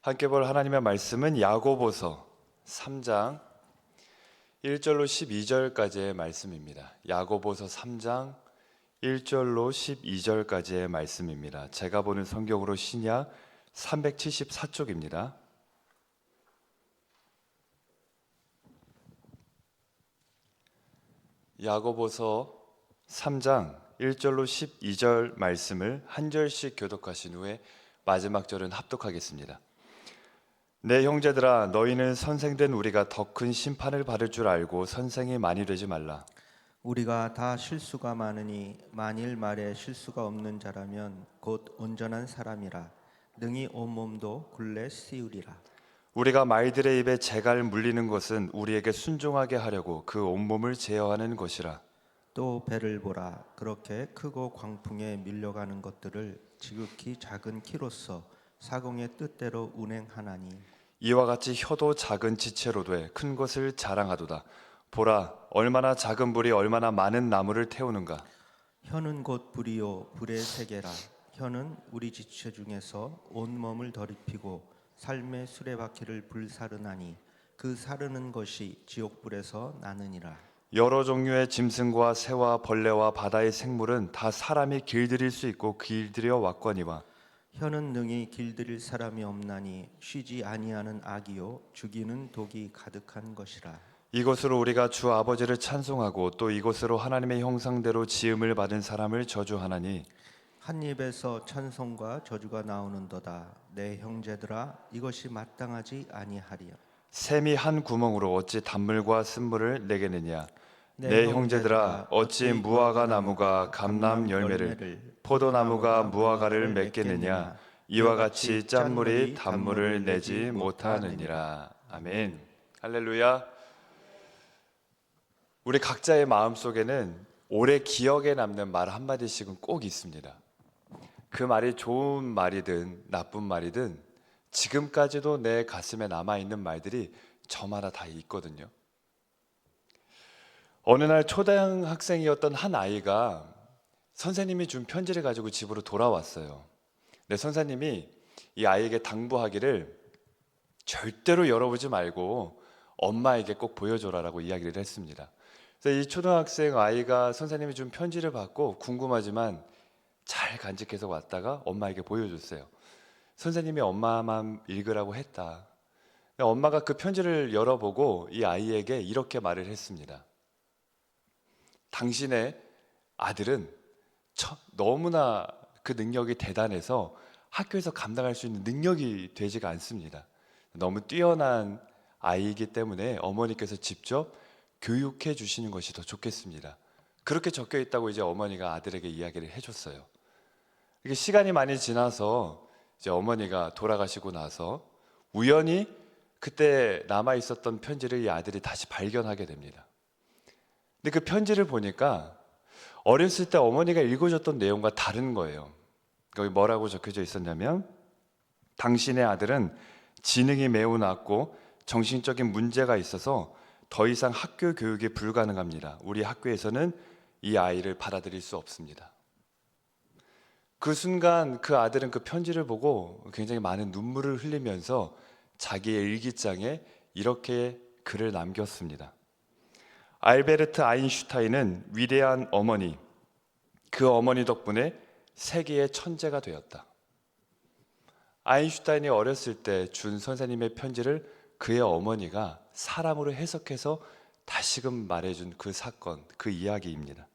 함께 볼 하나님의 말씀은 야고보서 3장 1절로 12절까지의 말씀입니다. 야고보서 3장 1절로 12절까지의 말씀입니다. 제가 보는 성경으로 신약 374쪽입니다. 야고보서 3장 1절로 12절 말씀을 한 절씩 교독하신 후에 마지막 절은 합독하겠습니다. 내 형제들아, 너희는 선생된 우리가 더 큰 심판을 받을 줄 알고 선생이 많이 되지 말라. 우리가 다 실수가 많으니 만일 말에 실수가 없는 자라면 곧 온전한 사람이라 능히 온몸도 굴레 씌우리라. 우리가 말들의 입에 재갈 물리는 것은 우리에게 순종하게 하려고 그 온몸을 제어하는 것이라. 또 배를 보라. 그렇게 크고 광풍에 밀려가는 것들을 지극히 작은 키로서 사공의 뜻대로 운행하나니 이와 같이 혀도 작은 지체로 돼 큰 것을 자랑하도다. 보라, 얼마나 작은 불이 얼마나 많은 나무를 태우는가. 혀는 곧 불이요 불의 세계라. 혀는 우리 지체 중에서 온몸을 더럽히고 삶의 수레바퀴를 불사르나니 그 사르는 것이 지옥불에서 나느니라. 여러 종류의 짐승과 새와 벌레와 바다의 생물은 다 사람이 길들일 수 있고 길들여 왔거니와 혀는 능히 길들일 사람이 없나니 쉬지 아니하는 악이요 죽이는 독이 가득한 것이라. 이것으로 우리가 주 아버지를 찬송하고 또 이것으로 하나님의 형상대로 지음을 받은 사람을 저주하나니 한 입에서 찬송과 저주가 나오는도다. 내 형제들아, 이것이 마땅하지 아니하리요. 샘이 한 구멍으로 어찌 단물과 쓴물을 내겠느냐. 내 형제들아, 어찌 무화과 나무가 감람 열매를 포도나무가 무화과를 맺겠느냐. 이와 같이 짠물이 단물을 내지 못하느니라. 아멘. 할렐루야. 우리 각자의 마음속에는 오래 기억에 남는 말 한마디씩은 꼭 있습니다. 그 말이 좋은 말이든 나쁜 말이든 지금까지도 내 가슴에 남아있는 말들이 저마다 다 있거든요. 어느 날 초등학생이었던 한 아이가 선생님이 준 편지를 가지고 집으로 돌아왔어요. 근데 선생님이 이 아이에게 당부하기를 절대로 열어보지 말고 엄마에게 꼭 보여줘라라고 이야기를 했습니다. 그래서 이 초등학생 아이가 선생님이 준 편지를 받고 궁금하지만 잘 간직해서 왔다가 엄마에게 보여줬어요. 선생님이 엄마만 읽으라고 했다. 엄마가 그 편지를 열어보고 이 아이에게 이렇게 말을 했습니다. 당신의 아들은 너무나 그 능력이 대단해서 학교에서 감당할 수 있는 능력이 되지가 않습니다. 너무 뛰어난 아이이기 때문에 어머니께서 직접 교육해 주시는 것이 더 좋겠습니다. 그렇게 적혀 있다고 이제 어머니가 아들에게 이야기를 해줬어요. 이게 시간이 많이 지나서 이제 어머니가 돌아가시고 나서 우연히 그때 남아 있었던 편지를 이 아들이 다시 발견하게 됩니다. 근데 그 편지를 보니까 어렸을 때 어머니가 읽어줬던 내용과 다른 거예요. 거기 뭐라고 적혀져 있었냐면 당신의 아들은 지능이 매우 낮고 정신적인 문제가 있어서 더 이상 학교 교육이 불가능합니다. 우리 학교에서는 이 아이를 받아들일 수 없습니다. 그 순간 그 아들은 그 편지를 보고 굉장히 많은 눈물을 흘리면서 자기의 일기장에 이렇게 글을 남겼습니다. 알베르트 아인슈타인은 위대한 어머니, 그 어머니 덕분에 세계의 천재가 되었다. 아인슈타인이 어렸을 때 준 선생님의 편지를 그의 어머니가 사람으로 해석해서 다시금 말해준 그 사건, 그 이야기입니다.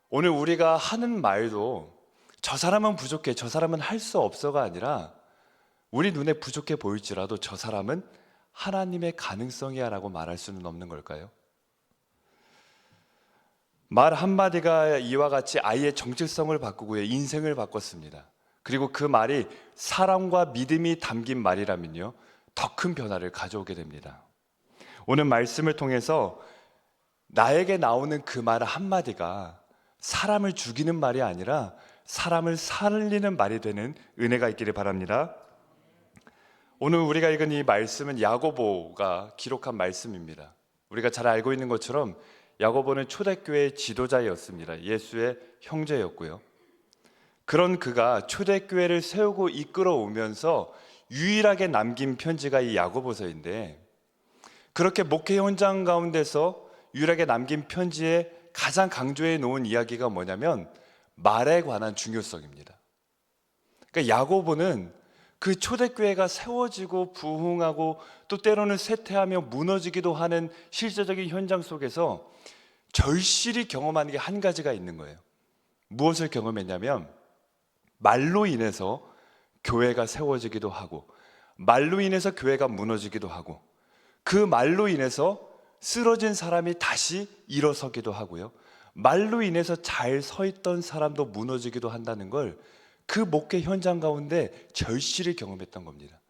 오늘 우리가 하는 말도 저 사람은 부족해, 저 사람은 할 수 없어가 아니라 우리 눈에 부족해 보일지라도 저 사람은 하나님의 가능성이야 라고 말할 수는 없는 걸까요? 말 한마디가 이와 같이 아이의 정체성을 바꾸고 인생을 바꿨습니다. 그리고 그 말이 사랑과 믿음이 담긴 말이라면요, 더 큰 변화를 가져오게 됩니다. 오늘 말씀을 통해서 나에게 나오는 그 말 한마디가 사람을 죽이는 말이 아니라 사람을 살리는 말이 되는 은혜가 있기를 바랍니다. 오늘 우리가 읽은 이 말씀은 야고보가 기록한 말씀입니다. 우리가 잘 알고 있는 것처럼 야고보는 초대교회의 지도자였습니다. 예수의 형제였고요. 그런 그가 초대교회를 세우고 이끌어 오면서 유일하게 남긴 편지가 이 야고보서인데, 그렇게 목회 현장 가운데서 유일하게 남긴 편지에 가장 강조해 놓은 이야기가 뭐냐면 말에 관한 중요성입니다. 그러니까 야고보는 그 초대교회가 세워지고 부흥하고 또 때로는 쇠퇴하며 무너지기도 하는 실제적인 현장 속에서 절실히 경험하는 게 한 가지가 있는 거예요. 무엇을 경험했냐면 말로 인해서 교회가 세워지기도 하고, 말로 인해서 교회가 무너지기도 하고, 그 말로 인해서 쓰러진 사람이 다시 일어서기도 하고요, 말로 인해서 잘 서 있던 사람도 무너지기도 한다는 걸 그 목회 현장 가운데 절실히 경험했던 겁니다.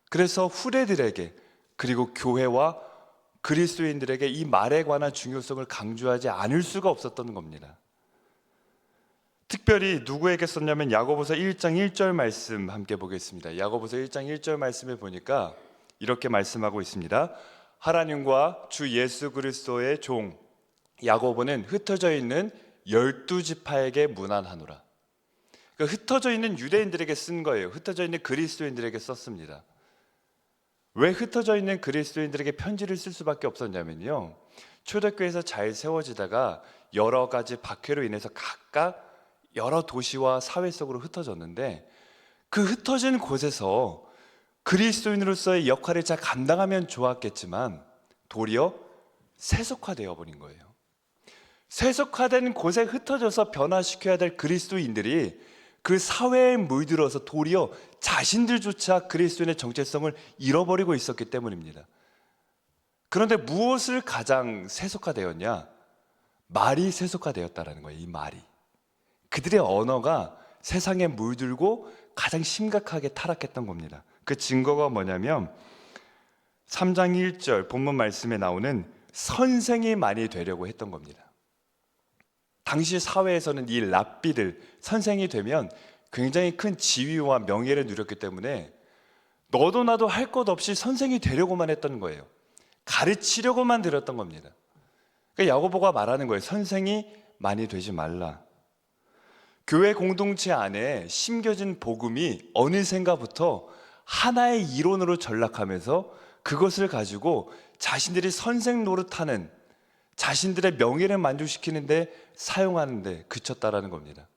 그래서 후대들에게, 그리고 교회와 그리스도인들에게 이 말에 관한 중요성을 강조하지 않을 수가 없었던 겁니다. 특별히 누구에게 썼냐면 야고보서 1장 1절 말씀 함께 보겠습니다. 야고보서 1장 1절 말씀에 보니까 이렇게 말씀하고 있습니다. 하나님과 주 예수 그리스도의 종 야고보는 흩어져 있는 12지파에게 문안하노라. 그러니까 흩어져 있는 유대인들에게 쓴 거예요. 흩어져 있는 그리스도인들에게 썼습니다. 왜 흩어져 있는 그리스도인들에게 편지를 쓸 수밖에 없었냐면요, 초대교회에서 잘 세워지다가 여러 가지 박해로 인해서 각각 여러 도시와 사회 속으로 흩어졌는데, 그 흩어진 곳에서 그리스도인으로서의 역할을 잘 감당하면 좋았겠지만 도리어 세속화되어 버린 거예요. 세속화된 곳에 흩어져서 변화시켜야 될 그리스도인들이 그 사회에 물들어서 도리어 자신들조차 그리스도인의 정체성을 잃어버리고 있었기 때문입니다. 그런데 무엇을 가장 세속화되었냐? 말이 세속화되었다라는 거예요. 이 말이. 그들의 언어가 세상에 물들고 가장 심각하게 타락했던 겁니다. 그 증거가 뭐냐면 3장 1절 본문 말씀에 나오는 선생이 많이 되려고 했던 겁니다. 당시 사회에서는 이 랍비들, 선생이 되면 굉장히 큰 지위와 명예를 누렸기 때문에 너도 나도 할 것 없이 선생이 되려고만 했던 거예요. 가르치려고만 들었던 겁니다. 그러니까 야고보가 말하는 거예요. 선생이 많이 되지 말라. 교회 공동체 안에 심겨진 복음이 어느샌가부터 하나의 이론으로 전락하면서 그것을 가지고 자신들이 선생 노릇하는, 자신들의 명예를 만족시키는데 사용하는데 그쳤다라는 겁니다.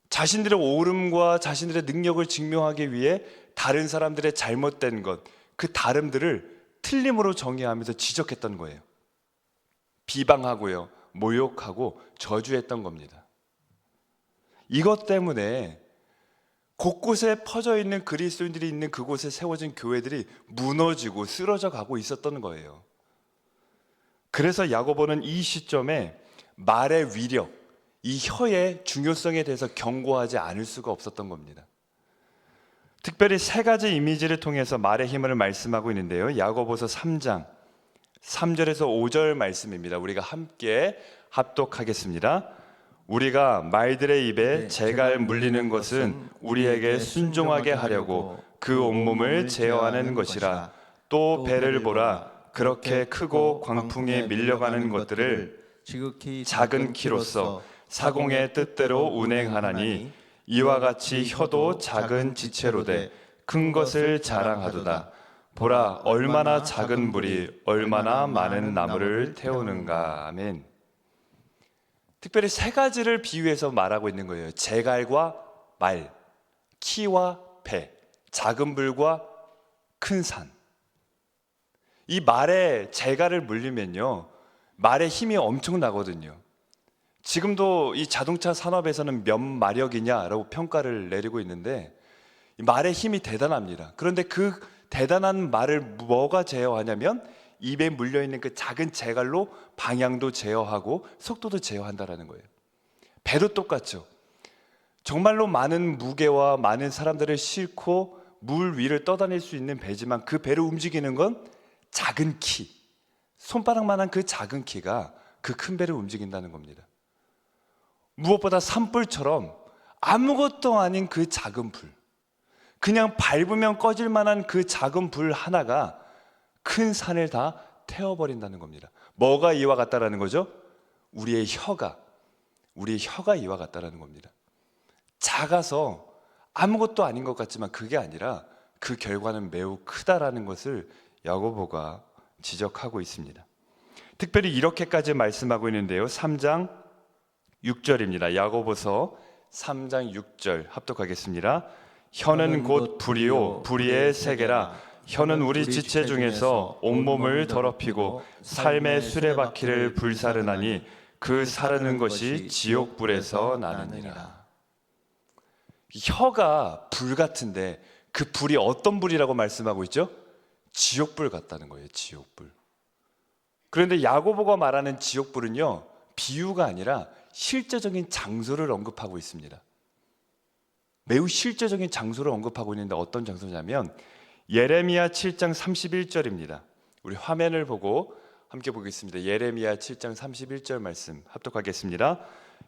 자신들의 옳음과 자신들의 능력을 증명하기 위해 다른 사람들의 잘못된 것, 그 다름들을 틀림으로 정의하면서 지적했던 거예요. 비방하고요, 모욕하고 저주했던 겁니다. 이것 때문에 곳곳에 퍼져 있는 그리스도인들이 있는 그곳에 세워진 교회들이 무너지고 쓰러져 가고 있었던 거예요. 그래서 야고보는 이 시점에 말의 위력, 이 혀의 중요성에 대해서 경고하지 않을 수가 없었던 겁니다. 특별히 세 가지 이미지를 통해서 말의 힘을 말씀하고 있는데요, 야고보서 3장 3절에서 5절 말씀입니다. 우리가 함께 합독하겠습니다. 우리가 말들의 입에 재갈 물리는 것은 우리에게 순종하게 하려고 그 온몸을 제어하는 것이라. 또 배를 보라. 그렇게 크고 광풍에 밀려가는 것들을 지극히 작은 키로서 사공의 뜻대로 운행하나니, 이와 같이 혀도 작은 지체로 돼 큰 것을 자랑하도다. 보라, 얼마나 작은 불이 얼마나 많은 나무를 태우는가. 아멘. 특별히 세 가지를 비유해서 말하고 있는 거예요. 재갈과 말, 키와 배, 작은 불과 큰 산. 이 말에 재갈을 물리면요, 말의 힘이 엄청나거든요. 지금도 이 자동차 산업에서는 몇 마력이냐라고 평가를 내리고 있는데, 이 말의 힘이 대단합니다. 그런데 그 대단한 말을 뭐가 제어하냐면 입에 물려있는 그 작은 재갈로 방향도 제어하고 속도도 제어한다라는 거예요. 배도 똑같죠. 정말로 많은 무게와 많은 사람들을 싣고 물 위를 떠다닐 수 있는 배지만 그 배를 움직이는 건 작은 키, 손바닥만한 그 작은 키가 그 큰 배를 움직인다는 겁니다. 무엇보다 산불처럼 아무것도 아닌 그 작은 불, 그냥 밟으면 꺼질 만한 그 작은 불 하나가 큰 산을 다 태워버린다는 겁니다. 뭐가 이와 같다라는 거죠? 우리의 혀가 이와 같다라는 겁니다. 작아서 아무것도 아닌 것 같지만 그게 아니라 그 결과는 매우 크다라는 것을 야고보가 지적하고 있습니다. 특별히 이렇게까지 말씀하고 있는데요. 3장 6절입니다. 야고보서 3장 6절 합독하겠습니다. 혀는 곧 불이요 불의의 세계라. 혀는 우리 지체 중에서 온몸을 더럽히고 삶의 수레바퀴를 불사르나니 그 사르는 것이 지옥불에서 나느니라. 혀가 불 같은데 그 불이 어떤 불이라고 말씀하고 있죠? 지옥불 같다는 거예요. 지옥불. 그런데 야고보가 말하는 지옥불은요, 비유가 아니라 실제적인 장소를 언급하고 있습니다. 매우 실제적인 장소를 언급하고 있는데 어떤 장소냐면 예레미야 7장 31절입니다. 우리 화면을 보고 함께 보겠습니다. 예레미야 7장 31절 말씀 합독하겠습니다.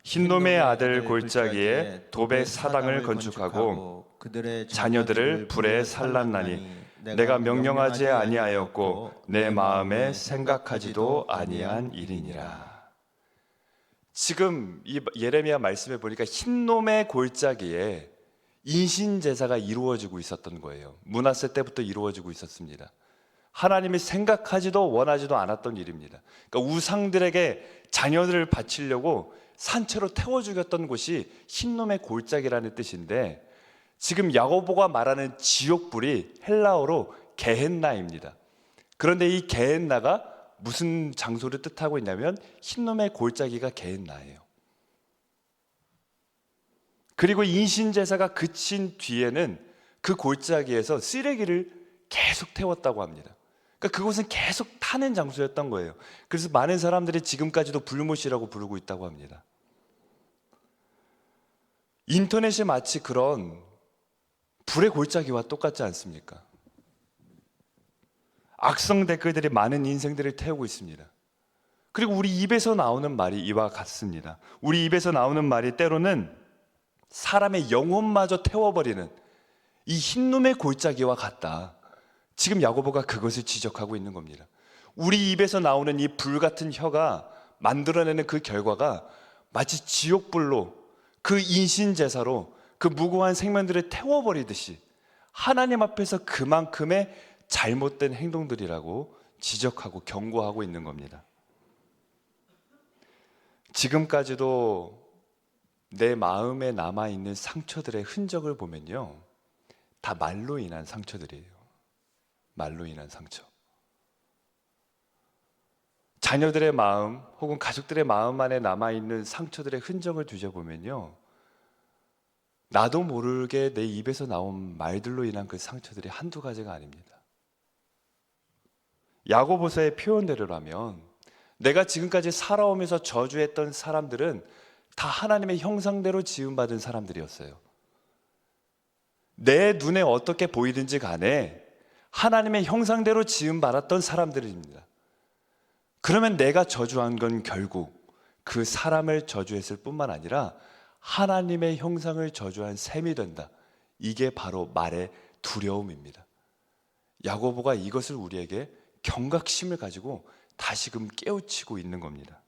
흰놈의 아들 골짜기에 도배 사당을 건축하고 그들의 자녀들을 불에 살랐나니 내가 명령하지 아니하였고 내 마음에 생각하지도 아니한 일이니라. 지금 이 예레미야 말씀에 보니까 흰놈의 골짜기에 인신제사가 이루어지고 있었던 거예요. 므낫세 때부터 이루어지고 있었습니다. 하나님이 생각하지도 원하지도 않았던 일입니다. 그러니까 우상들에게 자녀들을 바치려고 산채로 태워 죽였던 곳이 흰놈의 골짜기라는 뜻인데, 지금 야고보가 말하는 지옥불이 헬라어로 게헨나입니다. 그런데 이 게헨나가 무슨 장소를 뜻하고 있냐면 흰놈의 골짜기가 게헨나예요. 그리고 인신제사가 그친 뒤에는 그 골짜기에서 쓰레기를 계속 태웠다고 합니다. 그러니까 그곳은 계속 타는 장소였던 거예요. 그래서 많은 사람들이 지금까지도 불못이라고 부르고 있다고 합니다. 인터넷이 마치 그런 불의 골짜기와 똑같지 않습니까? 악성 댓글들이 많은 인생들을 태우고 있습니다. 그리고 우리 입에서 나오는 말이 이와 같습니다. 우리 입에서 나오는 말이 때로는 사람의 영혼마저 태워버리는 이 흰놈의 골짜기와 같다. 지금 야고보가 그것을 지적하고 있는 겁니다. 우리 입에서 나오는 이 불같은 혀가 만들어내는 그 결과가 마치 지옥불로, 그 인신제사로 그 무고한 생명들을 태워버리듯이 하나님 앞에서 그만큼의 잘못된 행동들이라고 지적하고 경고하고 있는 겁니다. 지금까지도 내 마음에 남아있는 상처들의 흔적을 보면요, 다 말로 인한 상처들이에요. 말로 인한 상처. 자녀들의 마음 혹은 가족들의 마음 안에 남아있는 상처들의 흔적을 뒤져보면요, 나도 모르게 내 입에서 나온 말들로 인한 그 상처들이 한두 가지가 아닙니다. 야고보서의 표현대로라면 내가 지금까지 살아오면서 저주했던 사람들은 다 하나님의 형상대로 지음받은 사람들이었어요. 내 눈에 어떻게 보이든지 간에 하나님의 형상대로 지음받았던 사람들입니다. 그러면 내가 저주한 건 결국 그 사람을 저주했을 뿐만 아니라 하나님의 형상을 저주한 셈이 된다. 이게 바로 말의 두려움입니다. 야고보가 이것을 우리에게 경각심을 가지고 다시금 깨우치고 있는 겁니다.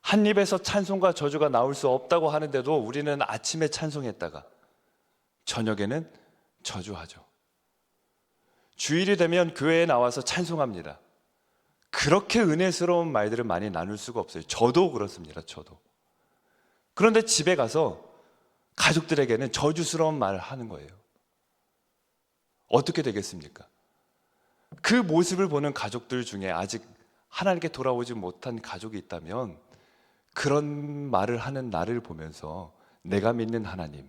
한 입에서 찬송과 저주가 나올 수 없다고 하는데도 우리는 아침에 찬송했다가 저녁에는 저주하죠. 주일이 되면 교회에 나와서 찬송합니다. 그렇게 은혜스러운 말들을 많이 나눌 수가 없어요. 저도 그렇습니다. 저도. 그런데 집에 가서 가족들에게는 저주스러운 말을 하는 거예요. 어떻게 되겠습니까? 그 모습을 보는 가족들 중에 아직 하나님께 돌아오지 못한 가족이 있다면 그런 말을 하는 나를 보면서 내가 믿는 하나님,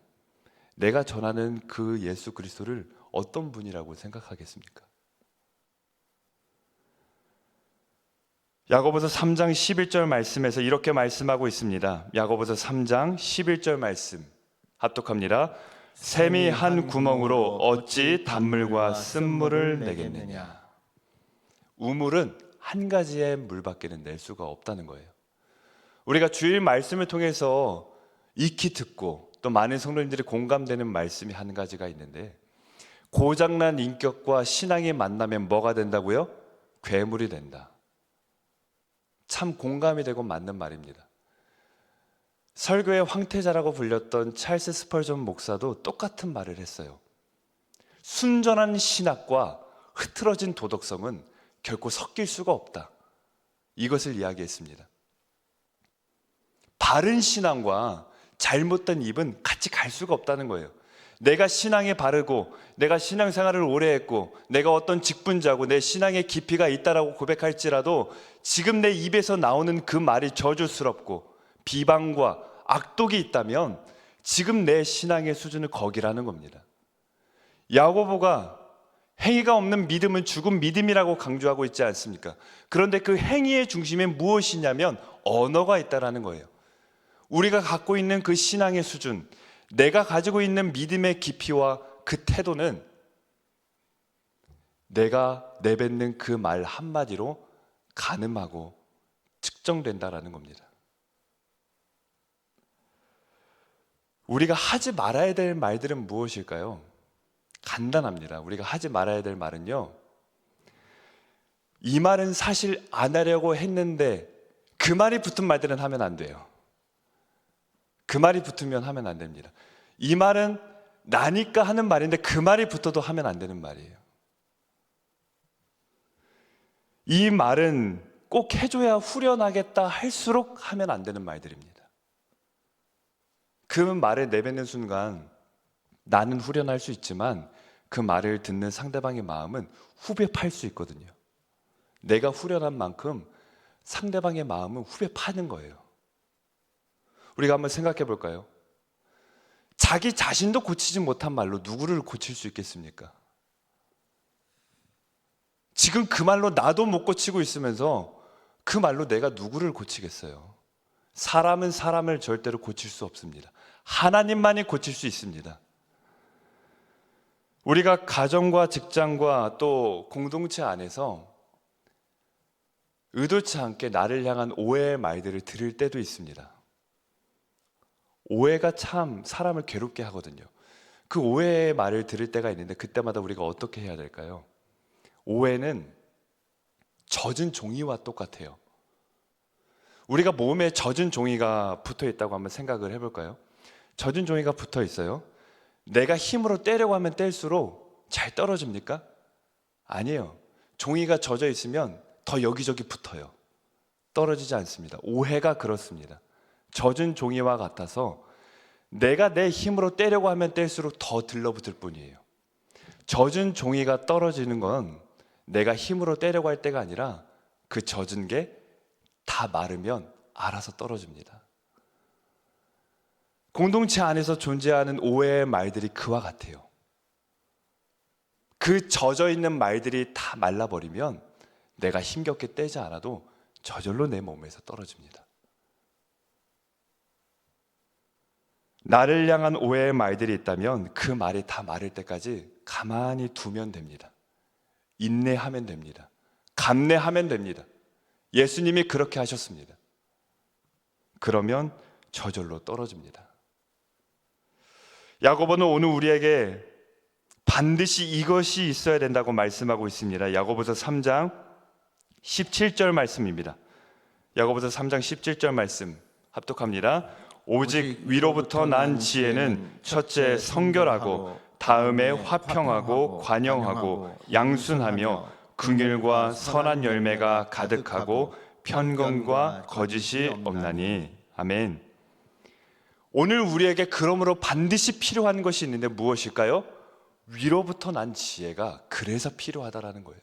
내가 전하는 그 예수 그리스도를 어떤 분이라고 생각하겠습니까? 야고보서 3장 11절 말씀에서 이렇게 말씀하고 있습니다. 야고보서 3장 11절 말씀 합독합니다. 샘이 한 구멍으로 어찌 단물과 쓴물을 내겠느냐. 우물은 한 가지의 물밖에는 낼 수가 없다는 거예요. 우리가 주일 말씀을 통해서 익히 듣고 또 많은 성도님들이 공감되는 말씀이 한 가지가 있는데, 고장난 인격과 신앙이 만나면 뭐가 된다고요? 괴물이 된다. 참 공감이 되고 맞는 말입니다. 설교의 황태자라고 불렸던 찰스 스펄전 목사도 똑같은 말을 했어요. 순전한 신학과 흐트러진 도덕성은 결코 섞일 수가 없다. 이것을 이야기했습니다. 바른 신앙과 잘못된 입은 같이 갈 수가 없다는 거예요. 내가 신앙에 바르고 내가 신앙생활을 오래 했고 내가 어떤 직분자고 내 신앙의 깊이가 있다라고 고백할지라도 지금 내 입에서 나오는 그 말이 저주스럽고 비방과 악독이 있다면 지금 내 신앙의 수준은 거기라는 겁니다. 야고보가 행위가 없는 믿음은 죽은 믿음이라고 강조하고 있지 않습니까? 그런데 그 행위의 중심에 무엇이냐면 언어가 있다라는 거예요. 우리가 갖고 있는 그 신앙의 수준, 내가 가지고 있는 믿음의 깊이와 그 태도는 내가 내뱉는 그 말 한마디로 가늠하고 측정된다라는 겁니다. 우리가 하지 말아야 될 말들은 무엇일까요? 간단합니다. 우리가 하지 말아야 될 말은요, 이 말은 사실 안 하려고 했는데 그 말이 붙은 말들은 하면 안 돼요. 그 말이 붙으면 하면 안 됩니다. 이 말은 나니까 하는 말인데 그 말이 붙어도 하면 안 되는 말이에요. 이 말은 꼭 해줘야 후련하겠다 할수록 하면 안 되는 말들입니다. 그 말을 내뱉는 순간 나는 후련할 수 있지만 그 말을 듣는 상대방의 마음은 후벼 팔 수 있거든요. 내가 후련한 만큼 상대방의 마음은 후벼 파는 거예요. 우리가 한번 생각해 볼까요? 자기 자신도 고치지 못한 말로 누구를 고칠 수 있겠습니까? 지금 그 말로 나도 못 고치고 있으면서 그 말로 내가 누구를 고치겠어요? 사람은 사람을 절대로 고칠 수 없습니다. 하나님만이 고칠 수 있습니다. 우리가 가정과 직장과 또 공동체 안에서 의도치 않게 나를 향한 오해의 말들을 들을 때도 있습니다. 오해가 참 사람을 괴롭게 하거든요. 그 오해의 말을 들을 때가 있는데 그때마다 우리가 어떻게 해야 될까요? 오해는 젖은 종이와 똑같아요. 우리가 몸에 젖은 종이가 붙어 있다고 한번 생각을 해볼까요? 젖은 종이가 붙어 있어요. 내가 힘으로 떼려고 하면 뗄수록 잘 떨어집니까? 아니에요. 종이가 젖어 있으면 더 여기저기 붙어요. 떨어지지 않습니다. 오해가 그렇습니다. 젖은 종이와 같아서 내가 내 힘으로 떼려고 하면 뗄수록 더 들러붙을 뿐이에요. 젖은 종이가 떨어지는 건 내가 힘으로 떼려고 할 때가 아니라 그 젖은 게 다 마르면 알아서 떨어집니다. 공동체 안에서 존재하는 오해의 말들이 그와 같아요. 그 젖어 있는 말들이 다 말라버리면 내가 힘겹게 떼지 않아도 저절로 내 몸에서 떨어집니다. 나를 향한 오해의 말들이 있다면 그 말이 다 마를 때까지 가만히 두면 됩니다. 인내하면 됩니다. 감내하면 됩니다. 예수님이 그렇게 하셨습니다. 그러면 저절로 떨어집니다. 야고보는 오늘 우리에게 반드시 이것이 있어야 된다고 말씀하고 있습니다. 야고보서 3장 17절 말씀입니다. 야고보서 3장 17절 말씀 합독합니다. 오직 위로부터 난 지혜는 첫째 성결하고 다음에 화평하고 관영하고 양순하며 긍휼과 선한 열매가 가득하고 편견과 거짓이 없나니. 아멘. 오늘 우리에게 그러므로 반드시 필요한 것이 있는데 무엇일까요? 위로부터 난 지혜가 그래서 필요하다라는 거예요.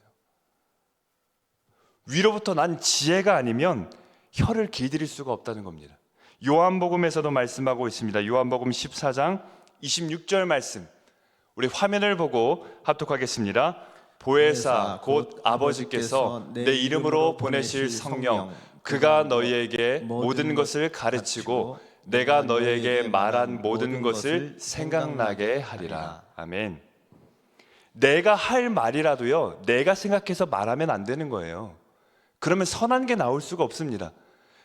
위로부터 난 지혜가 아니면 혀를 길들일 수가 없다는 겁니다. 요한복음에서도 말씀하고 있습니다. 요한복음 14장 26절 말씀, 우리 화면을 보고 합독하겠습니다. 보혜사 곧 아버지께서 내 이름으로 보내실 성령, 그가 너희에게 모든 것을 가르치고 내가 너희에게 말한 모든 것을 생각나게 하리라. 아멘. 내가 할 말이라도요, 내가 생각해서 말하면 안 되는 거예요. 그러면 선한 게 나올 수가 없습니다.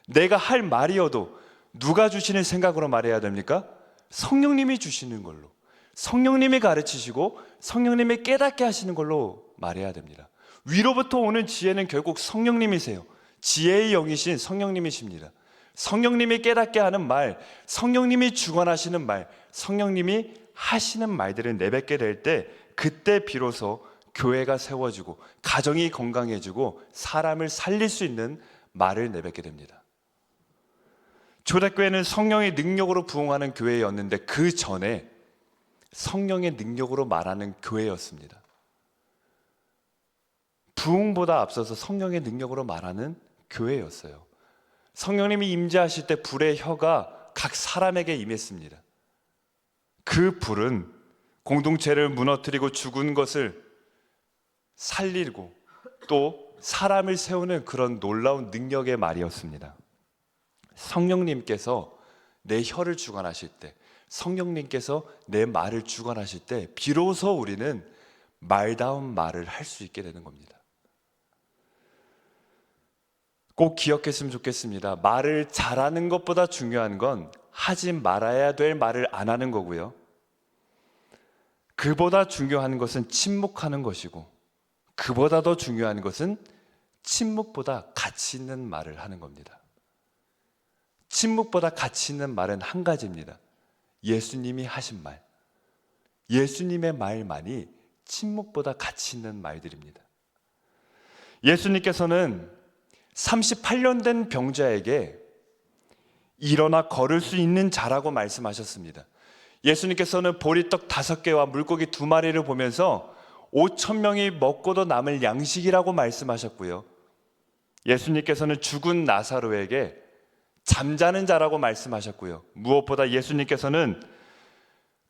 내가 할 말이어도 누가 주시는 생각으로 말해야 됩니까? 성령님이 주시는 걸로, 성령님이 가르치시고 성령님이 깨닫게 하시는 걸로 말해야 됩니다. 위로부터 오는 지혜는 결국 성령님이세요. 지혜의 영이신 성령님이십니다. 성령님이 깨닫게 하는 말, 성령님이 주관하시는 말, 성령님이 하시는 말들을 내뱉게 될 때, 그때 비로소 교회가 세워지고 가정이 건강해지고 사람을 살릴 수 있는 말을 내뱉게 됩니다. 초대교회는 성령의 능력으로 부흥하는 교회였는데 그 전에 성령의 능력으로 말하는 교회였습니다. 부흥보다 앞서서 성령의 능력으로 말하는 교회였어요. 성령님이 임재하실 때 불의 혀가 각 사람에게 임했습니다. 그 불은 공동체를 무너뜨리고 죽은 것을 살리고 또 사람을 세우는 그런 놀라운 능력의 말이었습니다. 성령님께서 내 혀를 주관하실 때, 성령님께서 내 말을 주관하실 때 비로소 우리는 말다운 말을 할 수 있게 되는 겁니다. 꼭 기억했으면 좋겠습니다. 말을 잘하는 것보다 중요한 건 하지 말아야 될 말을 안 하는 거고요. 그보다 중요한 것은 침묵하는 것이고, 그보다 더 중요한 것은 침묵보다 가치 있는 말을 하는 겁니다. 침묵보다 가치 있는 말은 한 가지입니다. 예수님이 하신 말, 예수님의 말만이 침묵보다 가치 있는 말들입니다. 예수님께서는 38년 된 병자에게 일어나 걸을 수 있는 자라고 말씀하셨습니다. 예수님께서는 보리떡 5개와 물고기 2마리를 보면서 5,000명이 먹고도 남을 양식이라고 말씀하셨고요. 예수님께서는 죽은 나사로에게 잠자는 자라고 말씀하셨고요. 무엇보다 예수님께서는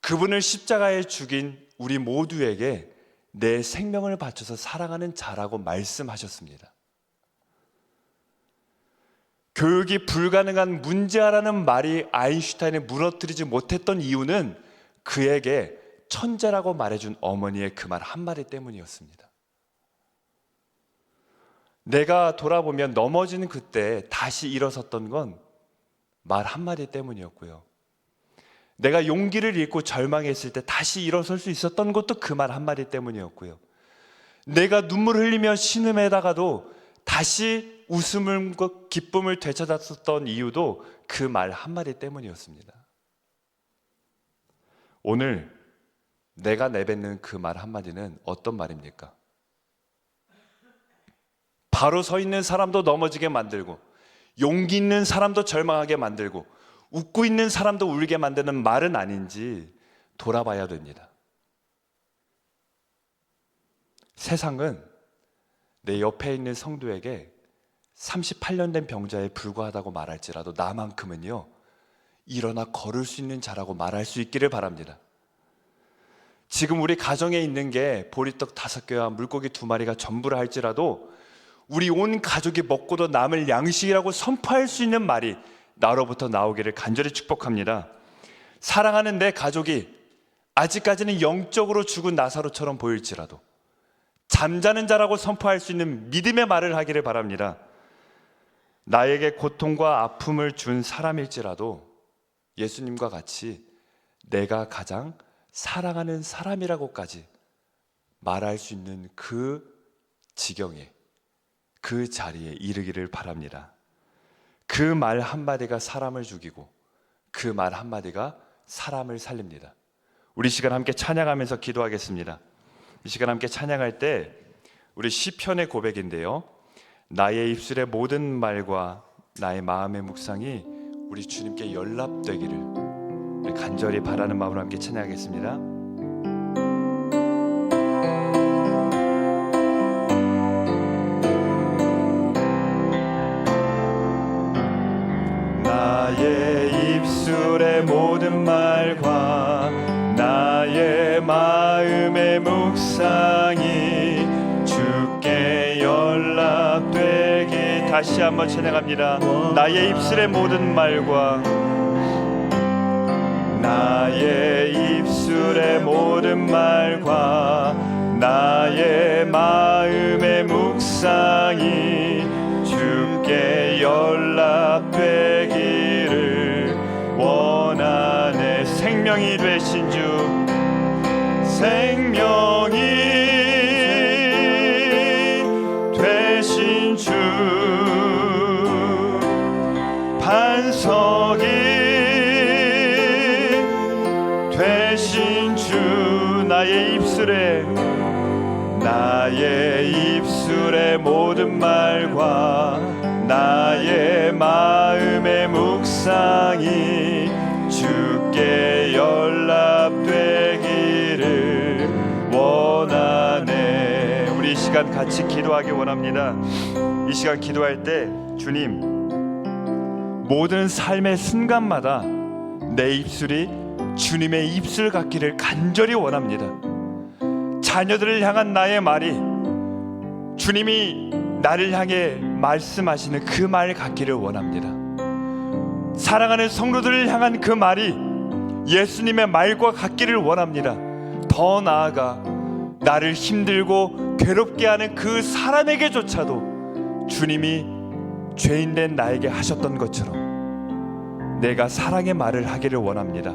그분을 십자가에 죽인 우리 모두에게 내 생명을 바쳐서 사랑하는 자라고 말씀하셨습니다. 교육이 불가능한 문제아라는 말이 아인슈타인을 무너뜨리지 못했던 이유는 그에게 천재라고 말해준 어머니의 그 말 한마디 때문이었습니다. 내가 돌아보면 넘어지는 그때 다시 일어섰던 건 말 한마디 때문이었고요. 내가 용기를 잃고 절망했을 때 다시 일어설 수 있었던 것도 그 말 한마디 때문이었고요. 내가 눈물 흘리며 신음에다가도 다시 웃음을, 기쁨을 되찾았었던 이유도 그 말 한마디 때문이었습니다. 오늘 내가 내뱉는 그 말 한마디는 어떤 말입니까? 바로 서 있는 사람도 넘어지게 만들고, 용기 있는 사람도 절망하게 만들고, 웃고 있는 사람도 울게 만드는 말은 아닌지 돌아봐야 됩니다. 세상은 내 옆에 있는 성도에게 38년 된 병자에 불과하다고 말할지라도 나만큼은요, 일어나 걸을 수 있는 자라고 말할 수 있기를 바랍니다. 지금 우리 가정에 있는 게 보리떡 5개와 물고기 2마리가 전부라 할지라도 우리 온 가족이 먹고도 남을 양식이라고 선포할 수 있는 말이 나로부터 나오기를 간절히 축복합니다. 사랑하는 내 가족이 아직까지는 영적으로 죽은 나사로처럼 보일지라도 잠자는 자라고 선포할 수 있는 믿음의 말을 하기를 바랍니다. 나에게 고통과 아픔을 준 사람일지라도 예수님과 같이 내가 가장 사랑하는 사람이라고까지 말할 수 있는 그 지경에, 그 자리에 이르기를 바랍니다. 그 말 한마디가 사람을 죽이고 그 말 한마디가 사람을 살립니다. 우리 시간 함께 찬양하면서 기도하겠습니다. 이 시간 함께 찬양할 때 우리 시편의 고백인데요, 나의 입술의 모든 말과 나의 마음의 묵상이 우리 주님께 연락되기를 우리 간절히 바라는 마음으로 함께 찬양하겠습니다. 나의 입술의 모든 말과 나의 마음의 묵상이 주께 연락되기. 다시 한번 찬양합니다. 나의 입술의 모든 말과 나의 입술의 모든 말과 나의 마음의 묵상이 주께 연락되기를 원하네. 생명이 되신 주, 생명이 되신 주, 나의 입술의 모든 말과 나의 마음의 묵상이 주께 연락되기를 원하네. 우리 이 시간 같이 기도하기 원합니다. 이 시간 기도할 때 주님, 모든 삶의 순간마다 내 입술이 주님의 입술 같기를 간절히 원합니다. 자녀들을 향한 나의 말이 주님이 나를 향해 말씀하시는 그 말 같기를 원합니다. 사랑하는 성도들을 향한 그 말이 예수님의 말과 같기를 원합니다. 더 나아가 나를 힘들고 괴롭게 하는 그 사람에게조차도 주님이 죄인된 나에게 하셨던 것처럼 내가 사랑의 말을 하기를 원합니다.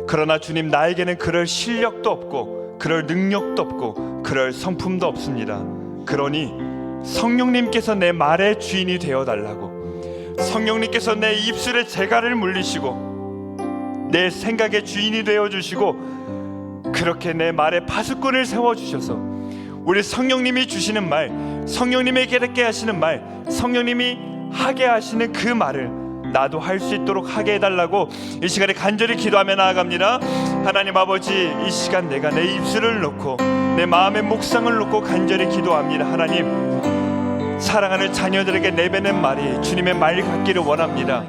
그러나 주님, 나에게는 그럴 실력도 없고 그럴 능력도 없고 그럴 성품도 없습니다. 그러니 성령님께서 내 말의 주인이 되어달라고, 성령님께서 내 입술의 재갈을 물리시고 내 생각의 주인이 되어주시고 그렇게 내 말에 파수꾼을 세워주셔서 우리 성령님이 주시는 말, 성령님이 깨닫게 하시는 말, 성령님이 하게 하시는 그 말을 나도 할 수 있도록 하게 해달라고 이 시간에 간절히 기도하며 나아갑니다. 하나님 아버지, 이 시간 내가 내 입술을 놓고 내 마음의 묵상을 놓고 간절히 기도합니다. 하나님, 사랑하는 자녀들에게 내뱉는 말이 주님의 말 같기를 원합니다.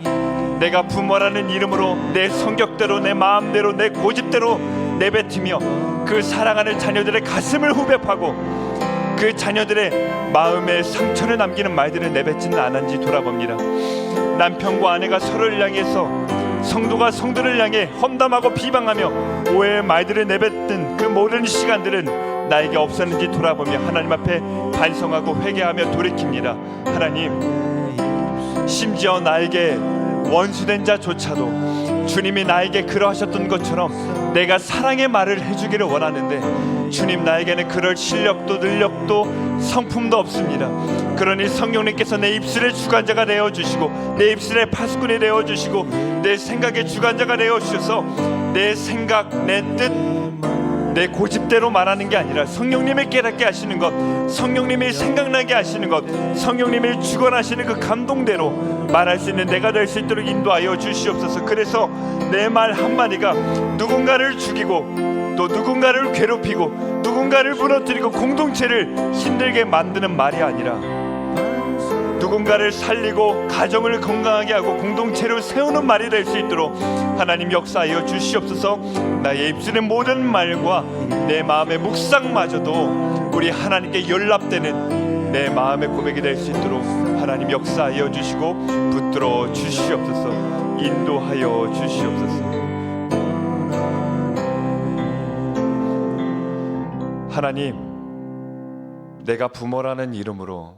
내가 부모라는 이름으로 내 성격대로, 내 마음대로, 내 고집대로 내뱉으며 그 사랑하는 자녀들의 가슴을 후벼 파고 그 자녀들의 마음에 상처를 남기는 말들을 내뱉지는 않았는지 돌아봅니다. 남편과 아내가 서로를 향해서, 성도가 성도를 향해 험담하고 비방하며 오해의 말들을 내뱉던 그 모든 시간들은 나에게 없었는지 돌아보며 하나님 앞에 반성하고 회개하며 돌이킵니다. 하나님, 심지어 나에게 원수된 자조차도 주님이 나에게 그러하셨던 것처럼 내가 사랑의 말을 해주기를 원하는데 주님, 나에게는 그럴 실력도 능력도 성품도 없습니다. 그러니 성령님께서 내 입술의 주관자가 되어주시고 내 입술의 파수꾼이 되어주시고 내 생각의 주관자가 되어주셔서 내 생각, 내 뜻, 내 고집대로 말하는 게 아니라 성령님이 깨닫게 하시는 것, 성령님이 생각나게 하시는 것, 성령님이 주관하시는 그 감동대로 말할 수 있는 내가 될 수 있도록 인도하여 주시옵소서. 그래서 내 말 한마디가 누군가를 죽이고 또 누군가를 괴롭히고 누군가를 무너뜨리고 공동체를 힘들게 만드는 말이 아니라 누군가를 살리고 가정을 건강하게 하고 공동체를 세우는 말이 될 수 있도록 하나님 역사하여 주시옵소서. 나의 입술의 모든 말과 내 마음의 묵상마저도 우리 하나님께 연락되는 내 마음의 고백이 될 수 있도록 하나님 역사하여 주시고 붙들어 주시옵소서. 인도하여 주시옵소서. 하나님, 내가 부모라는 이름으로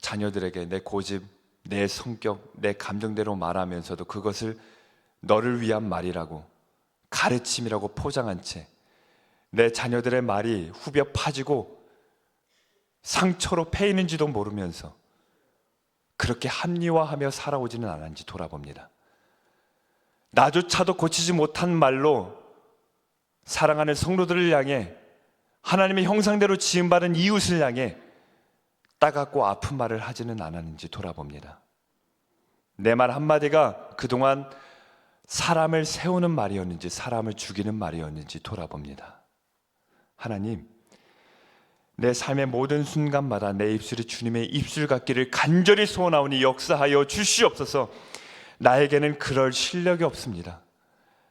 자녀들에게 내 고집, 내 성격, 내 감정대로 말하면서도 그것을 너를 위한 말이라고, 가르침이라고 포장한 채 내 자녀들의 말이 후벼 파지고 상처로 패이는지도 모르면서 그렇게 합리화하며 살아오지는 않았는지 돌아봅니다. 나조차도 고치지 못한 말로 사랑하는 성도들을 향해, 하나님의 형상대로 지음받은 이웃을 향해 따갑고 아픈 말을 하지는 않았는지 돌아봅니다. 내 말 한마디가 그동안 사람을 세우는 말이었는지 사람을 죽이는 말이었는지 돌아봅니다. 하나님, 내 삶의 모든 순간마다 내 입술이 주님의 입술 같기를 간절히 소원하오니 역사하여 주시옵소서. 나에게는 그럴 실력이 없습니다.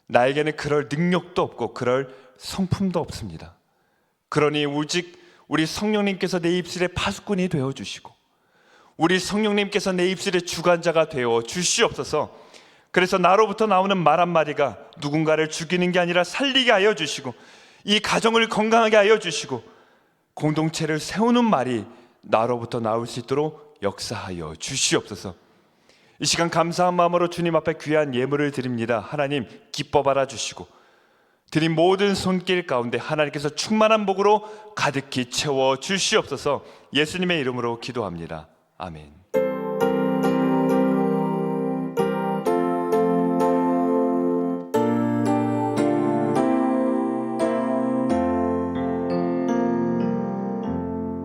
나에게는 그럴 능력도 없고 그럴 성품도 없습니다. 그러니 오직 우리 성령님께서 내 입술의 파수꾼이 되어주시고 우리 성령님께서 내 입술의 주관자가 되어 주시옵소서. 그래서 나로부터 나오는 말 한마디가 누군가를 죽이는 게 아니라 살리게 하여 주시고 이 가정을 건강하게 하여 주시고 공동체를 세우는 말이 나로부터 나올 수 있도록 역사하여 주시옵소서. 이 시간 감사한 마음으로 주님 앞에 귀한 예물을 드립니다. 하나님, 기뻐 받아 주시고 드린 모든 손길 가운데 하나님께서 충만한 복으로 가득히 채워 주시옵소서. 예수님의 이름으로 기도합니다. 아멘.